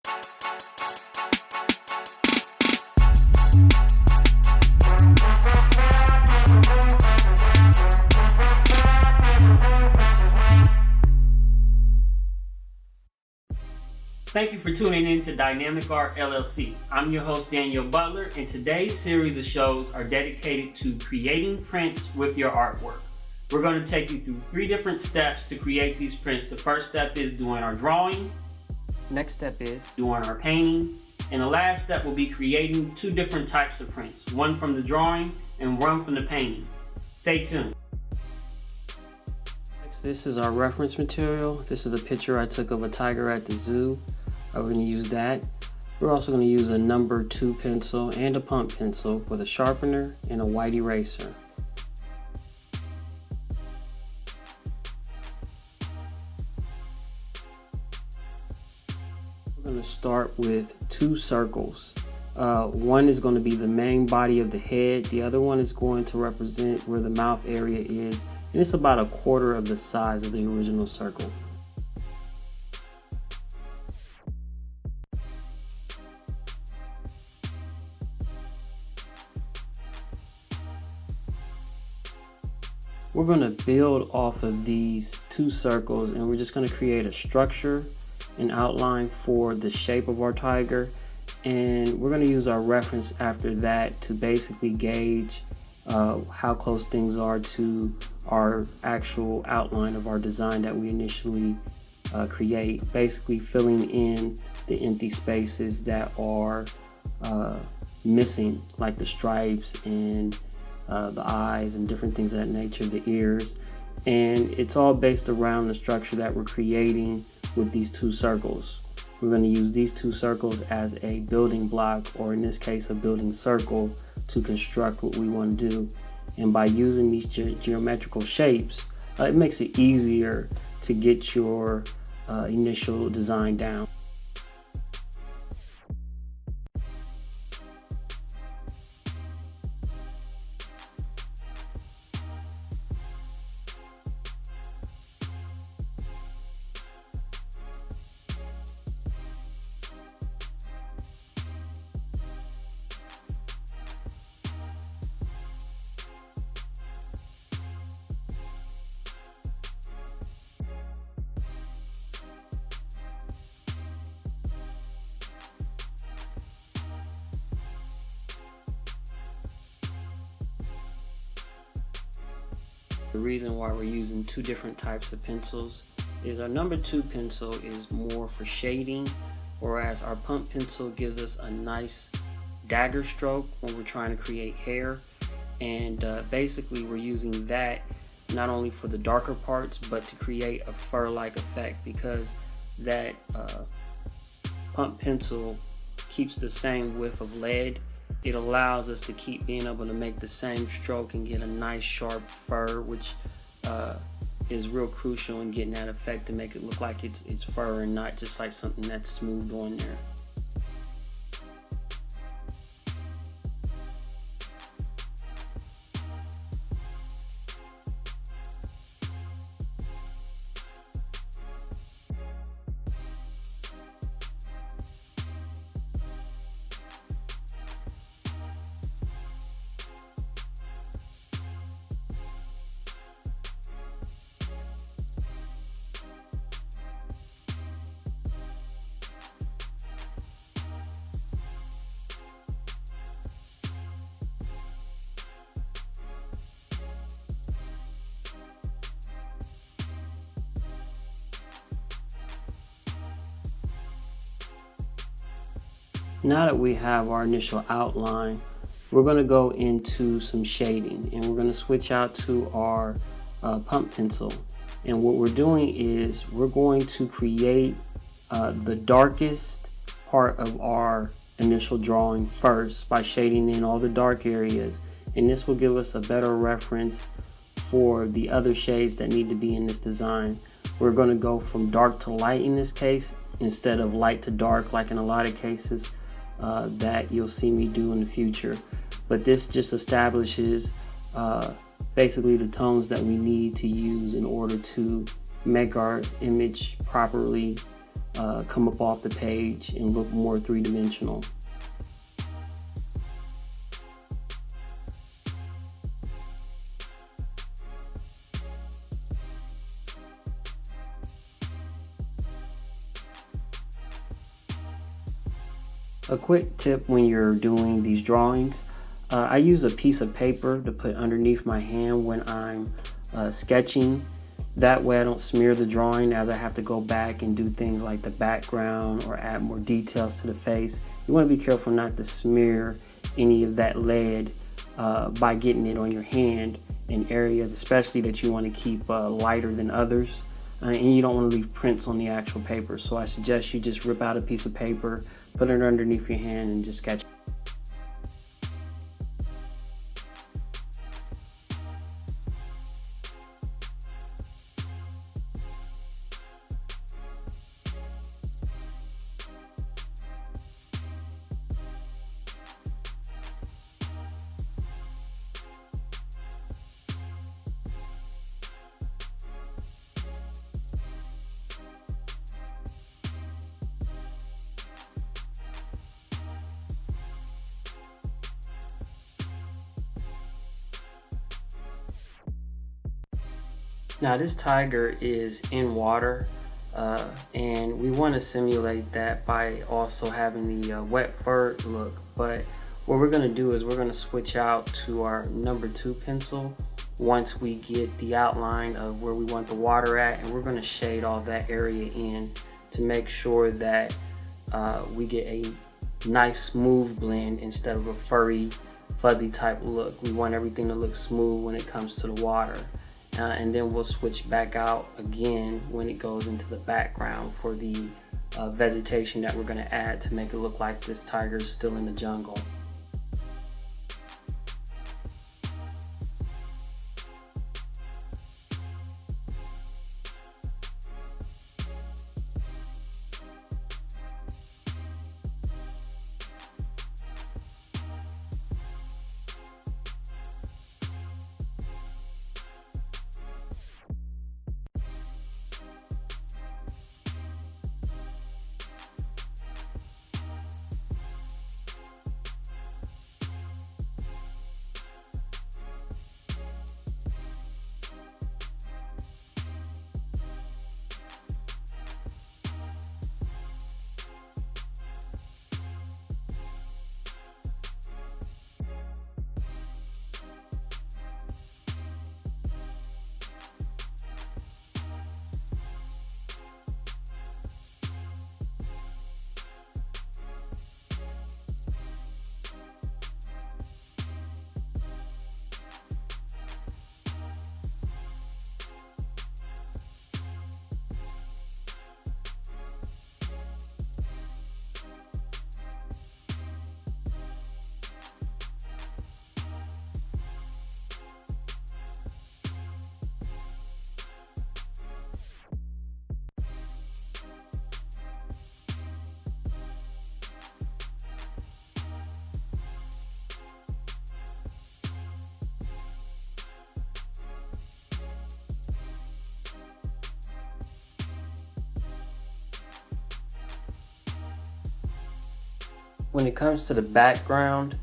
Thank you for tuning in to Dynamic Art LLC. I'm your host, Daniel Butler, and today's series of shows are dedicated to creating prints with your artwork. We're going to take you through 3 different steps to create these prints. The first step is doing our drawing. Next step is doing our painting. And the last step will be creating 2 different types of prints, one from the drawing and one from the painting. Stay tuned. This is our reference material. This is a picture I took of a tiger at the zoo. We're going to use that. We're also going to use a number 2 pencil and a pump pencil with a sharpener and a white eraser. We're going to start with 2 circles. One is going to be the main body of the head. The other one is going to represent where the mouth area is, and it's about 1/4 of the size of the original circle. We're going to build off of these 2 circles, and we're just going to create a structure, an outline for the shape of our tiger, and we're going to use our reference after that to basically gauge how close things are to our actual outline of our design that we initially create, basically filling in the empty spaces that are missing, like the stripes and the eyes and different things of that nature, the ears. And it's all based around the structure that we're creating with these 2 circles. We're going to use these 2 circles as a building block, or in this case a building circle, to construct what we want to do. And by using these geometrical shapes, it makes it easier to get your initial design down. The reason why we're using 2 different types of pencils is our number 2 pencil is more for shading, whereas our pump pencil gives us a nice dagger stroke when we're trying to create hair. And basically we're using that not only for the darker parts, but to create a fur-like effect, because that pump pencil keeps the same width of lead. It allows us to keep being able to make the same stroke and get a nice sharp fur, which is real crucial in getting that effect to make it look like it's fur and not just like something that's smooth on there. Now that we have our initial outline, we're going to go into some shading, and we're going to switch out to our pump pencil. And what we're doing is we're going to create the darkest part of our initial drawing first by shading in all the dark areas, and this will give us a better reference for the other shades that need to be in this design. We're going to go from dark to light in this case, instead of light to dark like in a lot of cases that you'll see me do in the future. But this just establishes basically the tones that we need to use in order to make our image properly come up off the page and look more three-dimensional. A quick tip when you're doing these drawings, I use a piece of paper to put underneath my hand when I'm sketching. That way I don't smear the drawing as I have to go back and do things like the background or add more details to the face. You want to be careful not to smear any of that lead by getting it on your hand in areas especially that you want to keep lighter than others. And you don't want to leave prints on the actual paper. So I suggest you just rip out a piece of paper, put it underneath your hand, and just sketch. Now this tiger is in water, and we want to simulate that by also having the wet fur look. But what we're going to do is we're going to switch out to our number 2 pencil once we get the outline of where we want the water at, and we're going to shade all that area in to make sure that we get a nice smooth blend instead of a furry, fuzzy type look. We want everything to look smooth when it comes to the water. And then we'll switch back out again when it goes into the background for the vegetation that we're going to add to make it look like this tiger is still in the jungle. When it comes to the background,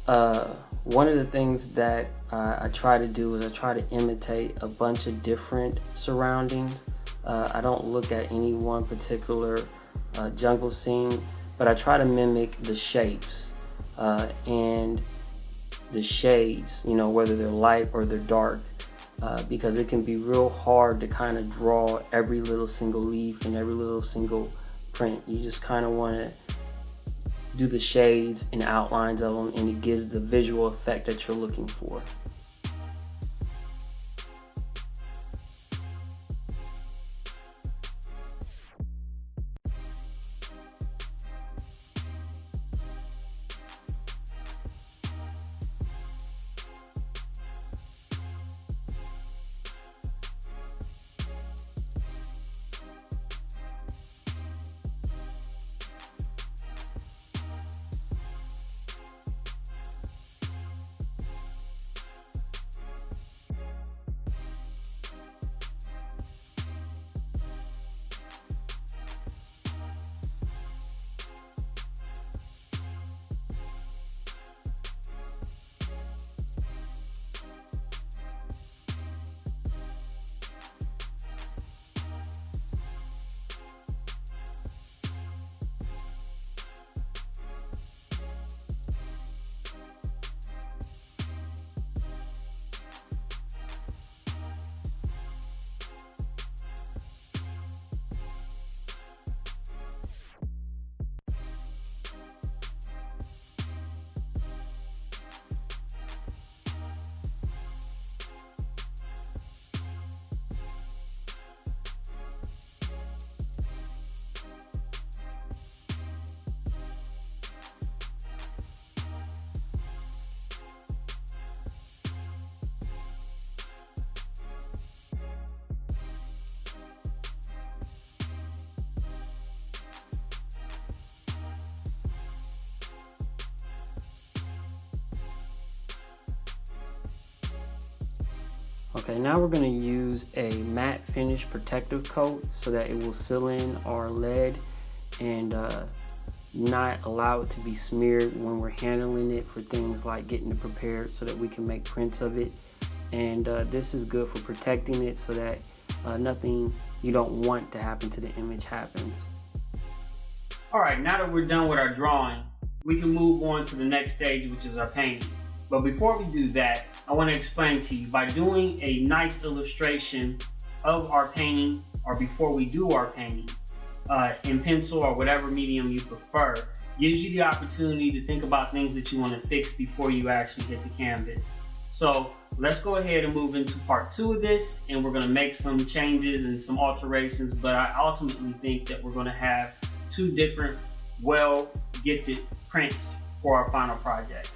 one of the things that I try to do is I try to imitate a bunch of different surroundings. I don't look at any one particular jungle scene, but I try to mimic the shapes and the shades, you know, whether they're light or they're dark, because it can be real hard to kind of draw every little single leaf and every little single print. You just kind of want to do the shades and outlines of them, and it gives the visual effect that you're looking for. Okay, now we're going to use a matte finish protective coat so that it will seal in our lead and not allow it to be smeared when we're handling it for things like getting it prepared so that we can make prints of it. And this is good for protecting it so that nothing you don't want to happen to the image happens. Alright, now that we're done with our drawing, we can move on to the next stage, which is our painting. But before we do that, I want to explain to you, by doing a nice illustration of our painting, or before we do our painting, in pencil or whatever medium you prefer, gives you the opportunity to think about things that you want to fix before you actually hit the canvas. So let's go ahead and move into part 2 of this, and we're going to make some changes and some alterations, but I ultimately think that we're going to have 2 different well-gifted prints for our final project.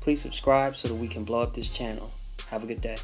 Please subscribe so that we can blow up this channel. Have a good day.